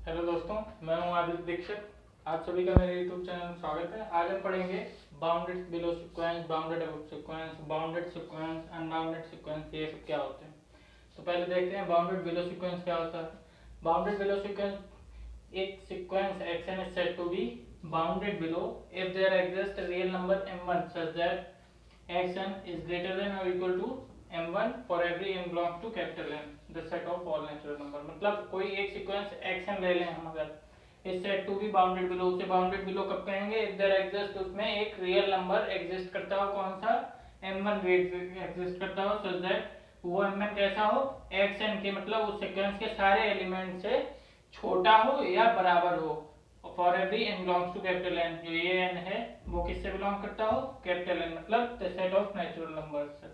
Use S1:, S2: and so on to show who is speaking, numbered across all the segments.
S1: Hello दोस्तों, मैं हूं आदित्य दीक्षित। आप सभी का मेरे यूट्यूब चैनल में स्वागत है। आज हम पढ़ेंगे bounded below sequence, bounded above sequence, bounded sequence, unbounded sequence, ये सब क्या होते हैं। तो पहले देखते हैं बाउंडेड बिलो सीक्वेंस क्या होता है। बाउंडेड बिलो सीक्वेंस, एक sequence xn is said to be bounded below if there exists a real number m1 such that xn is greater than or equal to m1 for every n belongs to capital N, the set of all natural number। मतलब कोई एक sequence xn ले लें हम, अगर इस set to be bounded below, उसे bounded below कब कहेंगे? इफ देयर एग्जिस्ट, उसमें एक रियल नंबर एग्जिस्ट करता हो, कौन सा? m1 एग्जिस्ट करता हो, सच दैट वो m1 कैसा हो? xn के, मतलब उस सीक्वेंस के सारे एलिमेंट से छोटा हो या बराबर हो। For every n belongs to capital N, जो ये n है वो किससे बिलोंग करता हो? कैपिटल N, मतलब the set of natural numbers.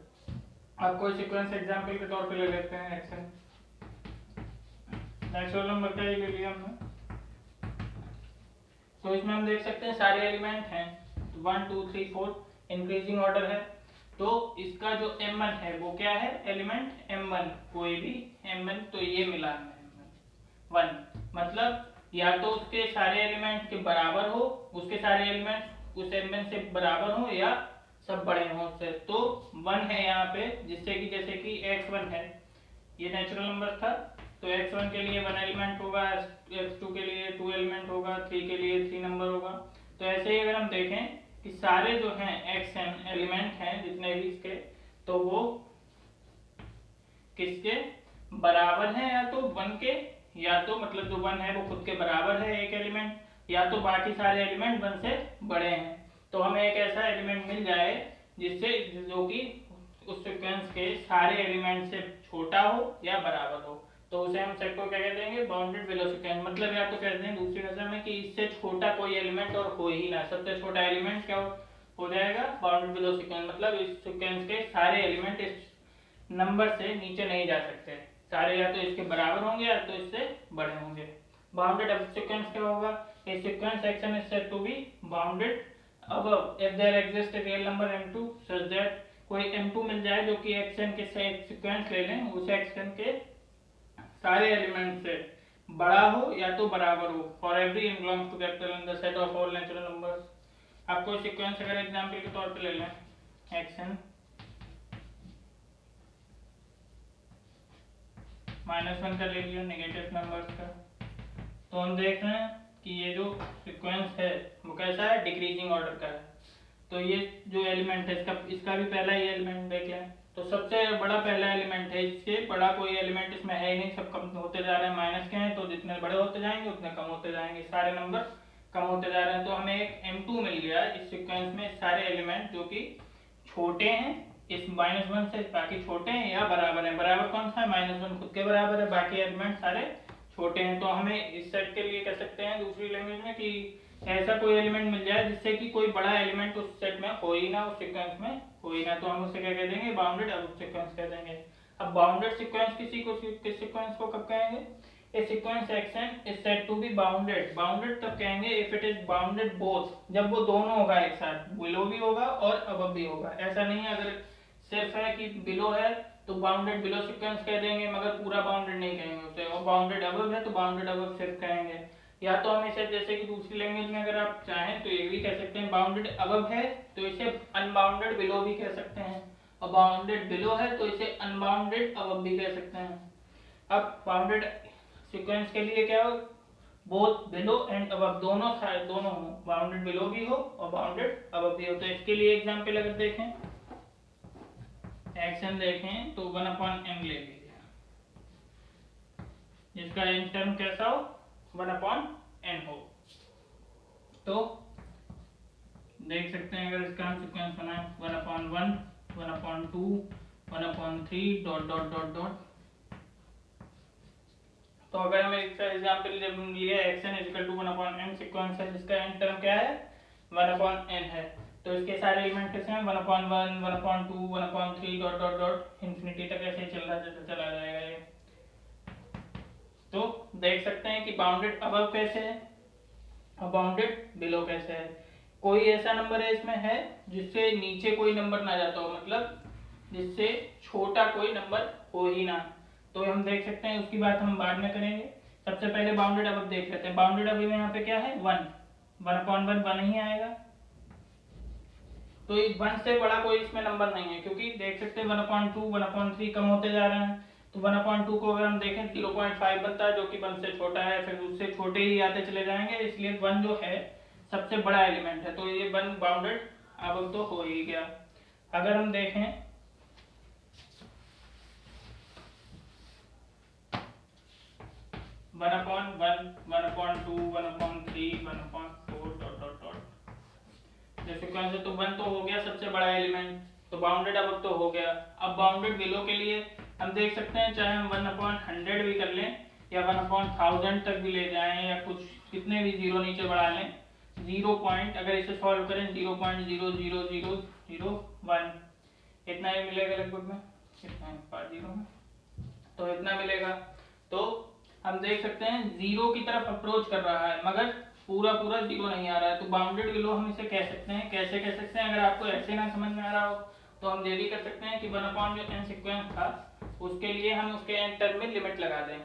S1: अब कोई सीक्वेंस एग्जांपल के तौर पे ले लेते हैं xn। नेचुरल नंबर का ही ले लिया हमने। तो इसमें हम देख सकते हैं सारे एलिमेंट हैं, 1 2 3 4 इंक्रीजिंग ऑर्डर है। तो इसका जो m1 है वो क्या है? एलिमेंट m1, कोई भी m1, तो ये मिला है 1, मतलब या तो उसके सारे एलिमेंट के बराबर हो, उसके सारे एलिमेंट उस m1 से बराबर हो, या सब बड़े हो उससे। तो 1 है यहाँ पे, जिससे कि जैसे कि x1 है, ये नेचुरल नंबर था, तो x1 के लिए 1 एलिमेंट होगा, x2 के लिए 2 एलिमेंट होगा, 3 के लिए 3 नंबर होगा। तो ऐसे ही अगर हम देखें कि सारे जो हैं xn एलिमेंट हैं जितने भी इसके, तो वो किसके बराबर हैं? या तो 1 के, या तो मतलब जो 1 है वो खुद के बराबर है एक एलिमेंट, या तो बाकी सारे एलिमेंट 1 से बड़े हैं। तो हमें एक ऐसा एलिमेंट मिल जाए जिससे, जो कि उस सीक्वेंस के सारे एलिमेंट से छोटा हो या बराबर हो, तो उसे हम सेट को क्या कह देंगे? Bounded below sequence. मतलब या तो कहते हैं दूसरी भाषा में कि इससे छोटा कोई एलिमेंट और हो ही ना, सबसे छोटा एलिमेंट क्या हो जाएगा? Bounded below sequence. मतलब इस सीक्वेंस के सारे एलिमेंट इस नंबर से नीचे नहीं जा सकते, सारे या तो इसके बराबर होंगे या तो इससे बड़े होंगे। बाउंडेड अबव सीक्वेंस क्या होगा? ए sequence xn is said to be bounded above if there exists a real number m2 such that कोई m2 मिल जाए जो कि xn के से एक सीक्वेंस ले लें, उस xn के सारे एलिमेंट से बड़ा हो या तो बराबर हो, for every n belongs to capital N, the set of all natural numbers। आप कोई सीक्वेंस अगर एग्जांपल के तौर पे ले लें, xn -1 का ले लिया, नेगेटिव नंबर्स का, तो हम देख रहे हैं कि ये जो सीक्वेंस है वो कैसा है? डिक्रीजिंग ऑर्डर का है। तो ये जो एलिमेंट है इसका भी पहला ही एलिमेंट देख लें, तो सबसे बड़ा पहला एलिमेंट है, इससे बड़ा कोई एलिमेंट इसमें है ही नहीं, सब कम होते जा रहे हैं, माइनस के हैं, तो जितने बड़े होते जाएंगे उतने कम होते जाएंगे, सारे नंबर कम होते जा रहे हैं। तो हमें एक m2 मिल गया इस सीक्वेंस में, सारे एलिमेंट जो कि छोटे हैं इस -1 से, बाकी छोटे हैं या बराबर है। बराबर कौन सा है? -1 खुद के बराबर है, बाकी एलिमेंट सारे छोटे हैं। तो हमें इस सेट के लिए कह सकते हैं दूसरी लैंग्वेज में कि ऐसा कोई एलिमेंट मिल जाए जिससे कि कोई बड़ा एलिमेंट उस सेट में हो ही ना, उस सीक्वेंस में हो ही ना, तो हम उसे क्या कह देंगे? बाउंडेड अबव सीक्वेंस कह देंगे। अब बाउंडेड सीक्वेंस किस सीक्वेंस को कब कहेंगे? A sequence xn is said to be bounded। Bounded तब कहेंगे if it is bounded both, जब वो दोनों होगा एक साथ, बिलो भी होगा और अबव भी होगा। ऐसा नहीं है अगर सिर्फ है कि बिलो है तो बाउंडेड बिलो सीक्वेंस कह देंगे, मगर पूरा बाउंडेड नहीं कहेंगे उसे, और बाउंडेड अबव है तो बाउंडेड अबव सिर्फ कहेंगे। या तो हम इसे जैसे कि दूसरी लैंग्वेज में अगर आप चाहें तो ये भी कह सकते हैं, बाउंडेड अबव है तो इसे अनबाउंडेड बिलो भी कह सकते हैं, और बाउंडेड बिलो है तो इसे अनबाउंडेड अबव भी कह सकते हैं। अब बाउंडेड सीक्वेंस के लिए क्या हो? बोथ बिलो एंड अबव, दोनों हो, बाउंडेड बिलो भी हो और बाउंडेड अबव भी हो। तो इसके लिए एग्जांपल अगर देखें, xn देखें तो 1/n ले लीजिए, जिसका n टर्म कैसा हो? 1/n हो। तो देख सकते हैं अगर इसका हम सीक्वेंस बनाए 1/1, 1/2, 1/3 डॉट डॉट डॉट डॉट। तो अगर हमें इसका एग्जांपल जब लिया xn equal to 1/n sequence है जिसका n टर्म क्या है? 1/n है, तो इसके सारे एलिमेंट कैसे हैं? 1/1, 1/2, 1/3 डॉट डॉट डॉट इंफिनिटी तक ऐसे चला जाएगा ये। तो देख सकते हैं कि बाउंडेड अबव कैसे है और बाउंडेड बिलो कैसे है। कोई ऐसा नंबर है इसमें है जिससे नीचे कोई नंबर ना जाता हो, मतलब जिससे छोटा कोई नंबर हो ही ना, तो हम देख सकते हैं, उसकी बात हम बाद में करेंगे सबसे पहले बाउंडेड अब देख लेते हैं। बाउंडेड अब में यहाँ पे क्या है 1, 1/1 1 ही आएगा। तो इस 1 से बड़ा कोई इसमें नंबर नहीं है, क्योंकि देख सकते हैं 1/2 1/3 कम होते जा रहे हैं। तो 1/2 को अगर हम देखें 0.5 बनता है, जो कि 1 से छोटा है, फिर उससे छोटे ही आते चले जाएंगे, इसलिए 1 जो है सबसे बड़ा एलिमेंट है। तो ये 1 बाउंडेड अब तो हो ही गया। अगर हम देखें 1/1 1/2 1/3 1/4 डॉट डॉट डॉट जो सीक्वेंस है। तो 1 तो हो गया सबसे बड़ा एलिमेंट, तो बाउंडेड अब तो हो गया। अब बाउंडेड बिलो के लिए हम देख सकते हैं, चाहे हम 1/100 भी कर लें या 1/1000 तक भी ले जाएं, या कुछ कितने भी जीरो नीचे बढ़ा लें, 0 पॉइंट अगर इसे सॉल्व करें 0.00001 इतना ही मिलेगा लगभग में, कितना 5 जीरो में, तो इतना मिलेगा। तो हम देख सकते हैं जीरो की तरफ अप्रोच कर रहा है, मगर पूरा पूरा जीरो नहीं आ रहा है। तो बाउंडेड बिलो हम इसे कह सकते हैं। कैसे कह सकते हैं? अगर आपको ऐसे ना समझ में आ रहा हो तो हम ये भी कर सकते हैं कि 1/n सीक्वेंस था, उसके लिए हम उसके एन टर्म में लिमिट लगा दें।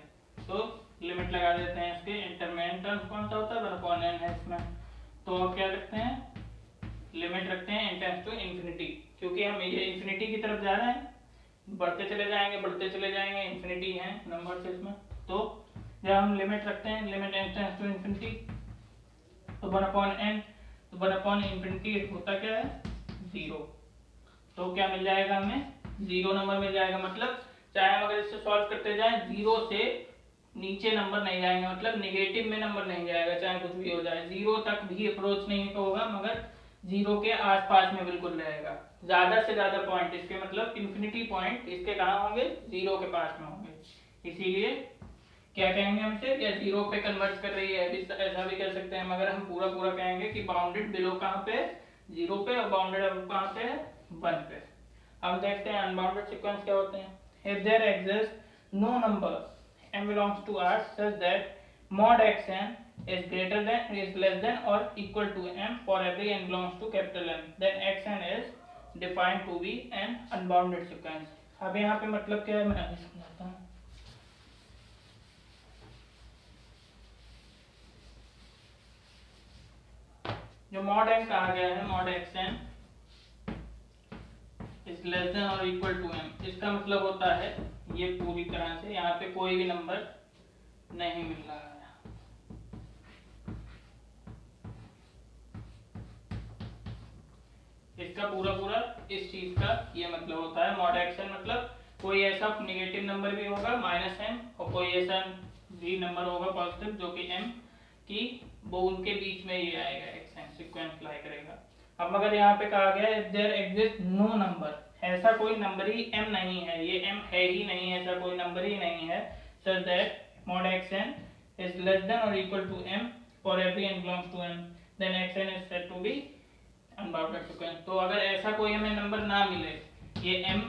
S1: तो लिमिट लगा देते हैं इसके इंटर में। एन टर्म कौन सा होता है? 1/n है इसमें। तो अब क्या रखते हैं? लिमिट रखते हैं n टेंड्स टू इन्फिनिटी, क्योंकि हम ये इन्फिनिटी की तरफ जा रहे हैं, बढ़ते चले जाएंगे, इन्फिनिटी है नंबर इसमें। तो जब हम लिमिट रखते हैं, limit n tends to infinity, तो 1/n, तो 1/infinity होता क्या है? 0। तो क्या मिल जाएगा हमें? 0 नंबर मिल जाएगा। मतलब चाहे हम अगर इससे सॉल्व करते जाएं, 0 से नीचे नंबर नहीं जाएंगे, मतलब नेगेटिव में नंबर नहीं जाएगा, चाहे कुछ भी हो जाए। 0 तक भी अप्रोच नहीं होगा, मगर 0 के आसपास में बिल्कुल रहेगा। ज्यादा से ज्यादा पॉइंट इसके, मतलब इन्फिनिटी पॉइंट इसके कहाँ होंगे? 0 के पास में होंगे। इसीलिए क्या कहेंगे हम इसे? या 0 पे कन्वर्ट कर रही है, ऐसा भी कह सकते हैं। मगर हम पूरा पूरा कहेंगे कि बाउंडेड बिलो कहाँ पे? 0 पे, और बाउंडेड अब कहाँ पे? 1 पे। अब देखते हैं अनबाउंडेड सीक्वेंस क्या होते हैं। If there exists no number m belongs to R such that mod xn is less than or equal to m for every n belongs to capital M, then xn is defined to be an unbounded sequence। अब यहाँ पे मतलब क्या है मैं अभी समझाता हूँ। जो mod n कहा गया है, mod xn is less than और इक्वल टू m, इसका मतलब होता है ये पूरी तरह से यहाँ पे कोई भी नंबर नहीं मिल रहा है। इसका पूरा पूरा इस चीज का ये मतलब होता है। मॉड एक्सन मतलब कोई ऐसा नेगेटिव नंबर भी होगा -m, और कोई ऐसा भी नंबर होगा पॉजिटिव जो कि m की वो उनके बीच में ये आएगा, एक्सन सीक्वेंस लाई करेगा। अब मगर यहाँ पे कहा गया है देयर एग्जिस्ट नो नंबर, ऐसा कोई नंबर ही m नहीं है, ये m है ही नहीं, ऐसा कोई नंबर ही नहीं है। Such that mod xn is less than or equal to m for every n belongs to m, then xn is said to be unbounded sequence. तो अगर ऐसा कोई हमें नंबर ना मिले, ये m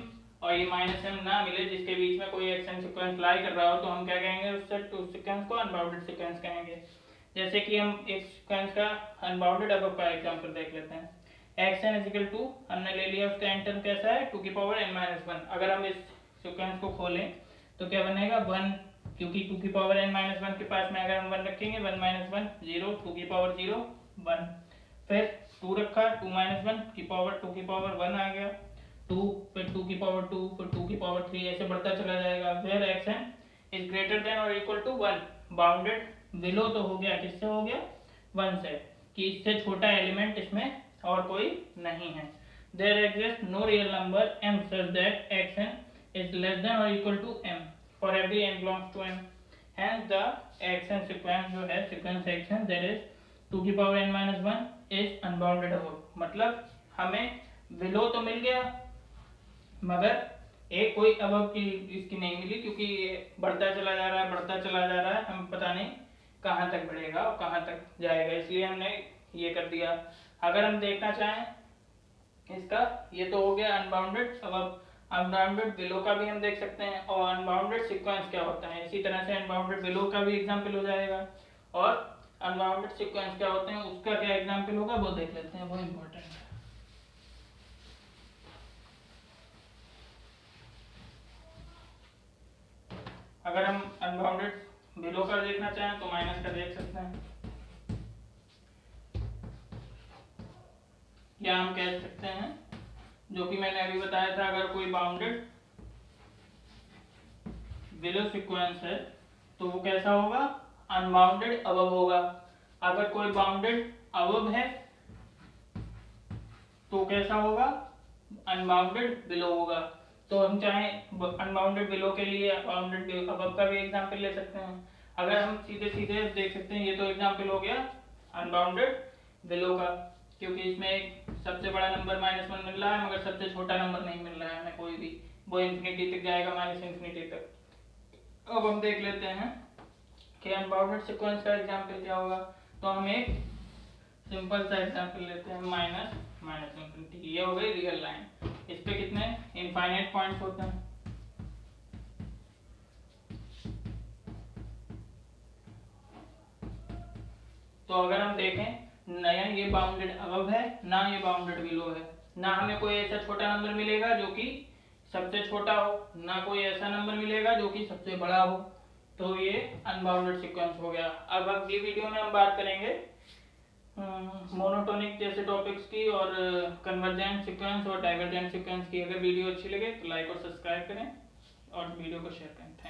S1: और ये -m ना मिले, जिसके बीच में कोई एक्शन सीक्वेंस लाई कर रहा हो, तो हम क्या कहेंगे? उस सीक्वेंस को अनबाउंडेड सीक्वेंस कहेंगे। जैसे कि हम एक सीक्वेंस का अनबाउंडेड अब का एग्जांपल देख लेते हैं। xn इज इक्वल टू, हमने ले लिया उसका n टर्म कैसा है? 2n-1। अगर हम इस सीक्वेंस को खोलें तो क्या बनेगा? 1, क्योंकि 2n-1 के पास में अगर हम 1 रखेंगे, 1 - 1 0, 2 1, फिर 2 रखा, 2 - 1 2 आ गया, 2, फिर 2 फिर 2 ऐसे बढ़ता चला जाएगा। फिर xn इज ग्रेटर देन और इक्वल टू 1, बाउंडेड बिलो तो हो गया, किससे हो गया? 1 से, कि इससे छोटा एलिमेंट इसमें और कोई नहीं है। There exist no real number m such that xn is less than or equal to m for every n belongs to m, hence the xn sequence जो है sequence xn that is 2n-1 is unbounded above। मतलब हमें below तो मिल गया, मगर एक कोई above की इसकी नहीं मिली, क्योंकि ये बढ़ता चला जा रहा है, हम पता नहीं कहाँ तक बढ़ेगा और कहाँ तक जाएगा, इसलिए हमने ये कर दिया। अगर हम देखना चाहें इसका, ये तो हो गया अनबाउंडेड। अब अनबाउंडेड बिलो का भी हम देख सकते हैं, और अनबाउंडेड सीक्वेंस क्या होता है, इसी तरह से अनबाउंडेड बिलो का भी एग्जांपल हो जाएगा, और अनबाउंडेड सीक्वेंस क्या होते हैं उसका क्या एग्जांपल होगा वो देख लेते हैं, वो इम्पोर्टेंट है। अगर हम अनबाउंडेड बिलो का देखना चाहें तो माइनस का देख सकते हैं, या हम कह सकते हैं जो कि मैंने अभी बताया था, अगर कोई बाउंडेड बिलो सीक्वेंस है तो वो कैसा होगा, अनबाउंडेड अबव होगा। अगर कोई बाउंडेड अबव है तो कैसा होगा, अनबाउंडेड बिलो होगा। तो हम चाहे अनबाउंडेड बिलो के लिए बाउंडेड अबव का भी एग्जांपल ले सकते हैं। अगर हम सीधे सीधे देख सकते हैं, ये तो एग्जांपल हो गया अनबाउंडेड बिलो का, क्योंकि इसमें सबसे बड़ा नंबर -1 मिल रहा है मगर सबसे छोटा नंबर नहीं मिल रहा है हमें कोई भी, वो इन्फिनिटी तक जाएगा, -इन्फिनिटी तक। अब हम देख लेते हैं कि अनबाउंडेड सीक्वेंस का एग्जांपल क्या होगा। तो हम एक सिंपल सा एग्जांपल लेते हैं, -इन्फिनिटी, ये हो गई रियल लाइन। इस पे कितने इनफाइनाइट पॉइंट्स होते हैं, तो अगर हम देखें नया ये बाउंडेड अबव है ना ये बाउंडेड बिलो है, ना हमें कोई ऐसा छोटा नंबर मिलेगा जो कि सबसे छोटा हो, ना कोई ऐसा नंबर मिलेगा जो कि सबसे बड़ा हो, तो ये अनबाउंडेड सीक्वेंस हो गया। अब अगली वीडियो में हम बात करेंगे मोनोटोनिक जैसे टॉपिक्स की और कन्वर्जेंट सीक्वेंस और डाइवर्जेंट सीक्वेंस की। अगर वीडियो अच्छी लगे तो लाइक और सब्सक्राइब करें और वीडियो को शेयर करें। Thank you.